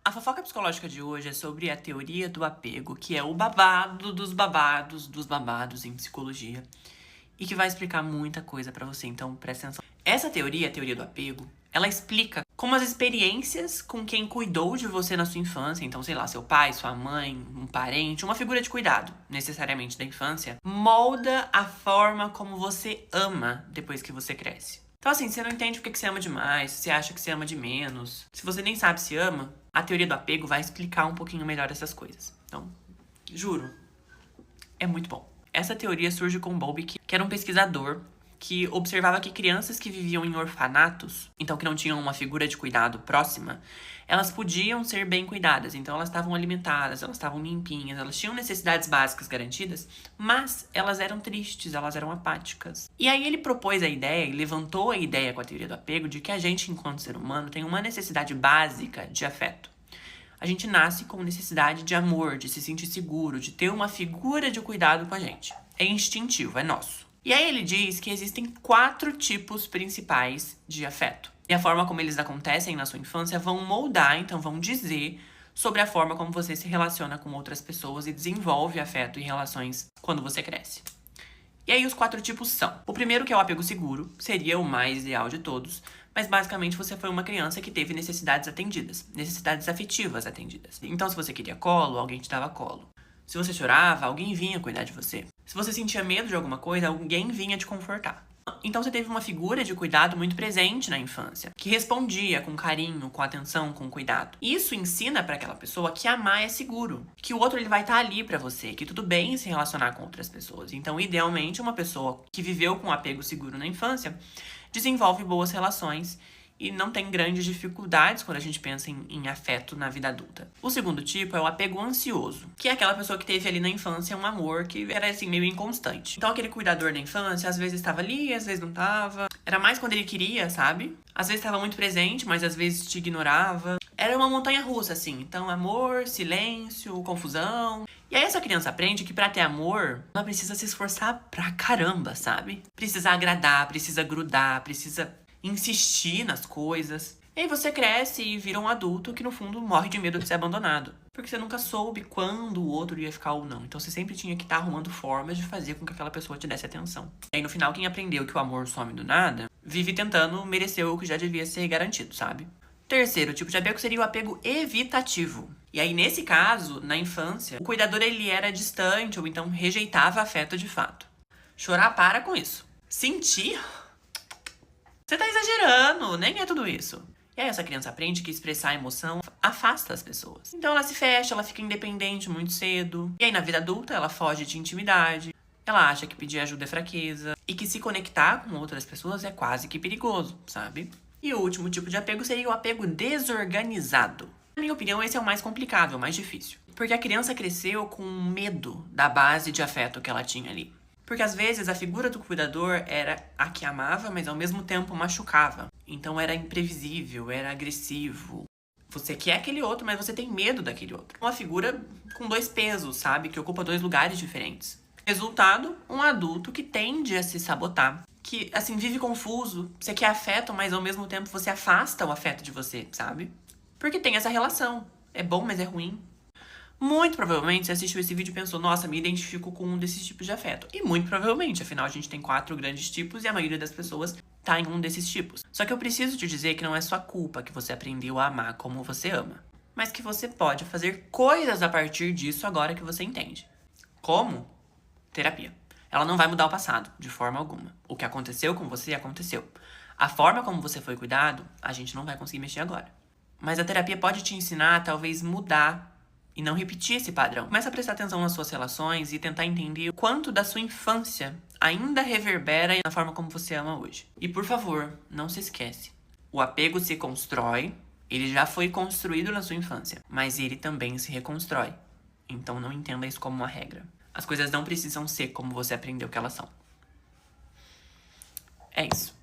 A fofoca psicológica de hoje é sobre a teoria do apego, que é o babado dos babados dos babados em psicologia, e que vai explicar muita coisa pra você, então presta atenção. Essa teoria, a teoria do apego, ela explica como as experiências com quem cuidou de você na sua infância, então sei lá, seu pai, sua mãe, um parente, uma figura de cuidado, necessariamente da infância, molda a forma como você ama depois que você cresce. Então assim, você não entende porque que você ama demais, você acha que você ama de menos, se você nem sabe se ama, a teoria do apego vai explicar um pouquinho melhor essas coisas. Então, juro, é muito bom. Essa teoria surge com Bowlby, que era um pesquisador que observava que crianças que viviam em orfanatos, então que não tinham uma figura de cuidado próxima, elas podiam ser bem cuidadas, então elas estavam alimentadas, elas estavam limpinhas, elas tinham necessidades básicas garantidas, mas elas eram tristes, elas eram apáticas. E aí ele propôs a ideia e levantou a ideia com a teoria do apego de que a gente, enquanto ser humano, tem uma necessidade básica de afeto. A gente nasce com necessidade de amor, de se sentir seguro, de ter uma figura de cuidado com a gente. É instintivo, é nosso. E aí ele diz que existem 4 tipos principais de afeto. E a forma como eles acontecem na sua infância vão moldar, então vão dizer sobre a forma como você se relaciona com outras pessoas e desenvolve afeto e relações quando você cresce. E aí os 4 tipos são: o primeiro, que é o apego seguro, seria o mais ideal de todos, mas basicamente você foi uma criança que teve necessidades atendidas, necessidades afetivas atendidas. Então se você queria colo, alguém te dava colo. Se você chorava, alguém vinha cuidar de você. Se você sentia medo de alguma coisa, alguém vinha te confortar. Então você teve uma figura de cuidado muito presente na infância, que respondia com carinho, com atenção, com cuidado. Isso ensina para aquela pessoa que amar é seguro, que o outro ele vai estar ali para você, que tudo bem se relacionar com outras pessoas. Então, idealmente, uma pessoa que viveu com apego seguro na infância desenvolve boas relações e não tem grandes dificuldades quando a gente pensa em afeto na vida adulta. O segundo tipo é o apego ansioso, que é aquela pessoa que teve ali na infância um amor que era assim meio inconstante. Então aquele cuidador na infância às vezes estava ali, às vezes não estava. Era mais quando ele queria, sabe? Às vezes estava muito presente, mas às vezes te ignorava. Era uma montanha russa assim. Então amor, silêncio, confusão. E aí essa criança aprende que pra ter amor, ela precisa se esforçar pra caramba, sabe? Precisa agradar, precisa grudar, precisa insistir nas coisas. E aí você cresce e vira um adulto que no fundo morre de medo de ser abandonado. Porque você nunca soube quando o outro ia ficar ou não. Então você sempre tinha que estar arrumando formas de fazer com que aquela pessoa te desse atenção. E aí no final, quem aprendeu que o amor some do nada, vive tentando merecer o que já devia ser garantido, sabe? Terceiro tipo de apego seria o apego evitativo. E aí, nesse caso, na infância, o cuidador ele era distante ou então rejeitava afeto de fato. Chorar, para com isso. Sentir? Você tá exagerando, nem é tudo isso. E aí essa criança aprende que expressar a emoção afasta as pessoas. Então ela se fecha, ela fica independente muito cedo. E aí na vida adulta ela foge de intimidade. Ela acha que pedir ajuda é fraqueza. E que se conectar com outras pessoas é quase que perigoso, sabe? E o último tipo de apego seria o apego desorganizado. Na minha opinião, esse é o mais complicado, é o mais difícil. Porque a criança cresceu com medo da base de afeto que ela tinha ali. Porque às vezes a figura do cuidador era a que amava, mas ao mesmo tempo machucava. Então era imprevisível, era agressivo. Você quer aquele outro, mas você tem medo daquele outro. Uma figura com 2 pesos, sabe? Que ocupa 2 lugares diferentes. Resultado, um adulto que tende a se sabotar. Que, assim, vive confuso. Você quer afeto, mas ao mesmo tempo você afasta o afeto de você, sabe? Porque tem essa relação. É bom, mas é ruim. Muito provavelmente você assistiu esse vídeo e pensou: nossa, me identifico com um desses tipos de afeto. E muito provavelmente, afinal a gente tem 4 grandes tipos e a maioria das pessoas tá em um desses tipos. Só que eu preciso te dizer que não é sua culpa que você aprendeu a amar como você ama. Mas que você pode fazer coisas a partir disso agora que você entende. Como? Terapia. Ela não vai mudar o passado, de forma alguma. O que aconteceu com você, aconteceu. A forma como você foi cuidado, a gente não vai conseguir mexer agora. Mas a terapia pode te ensinar a talvez mudar e não repetir esse padrão. Começa a prestar atenção nas suas relações e tentar entender o quanto da sua infância ainda reverbera na forma como você ama hoje. E por favor, não se esquece. O apego se constrói, ele já foi construído na sua infância, mas ele também se reconstrói. Então não entenda isso como uma regra. As coisas não precisam ser como você aprendeu que elas são. É isso.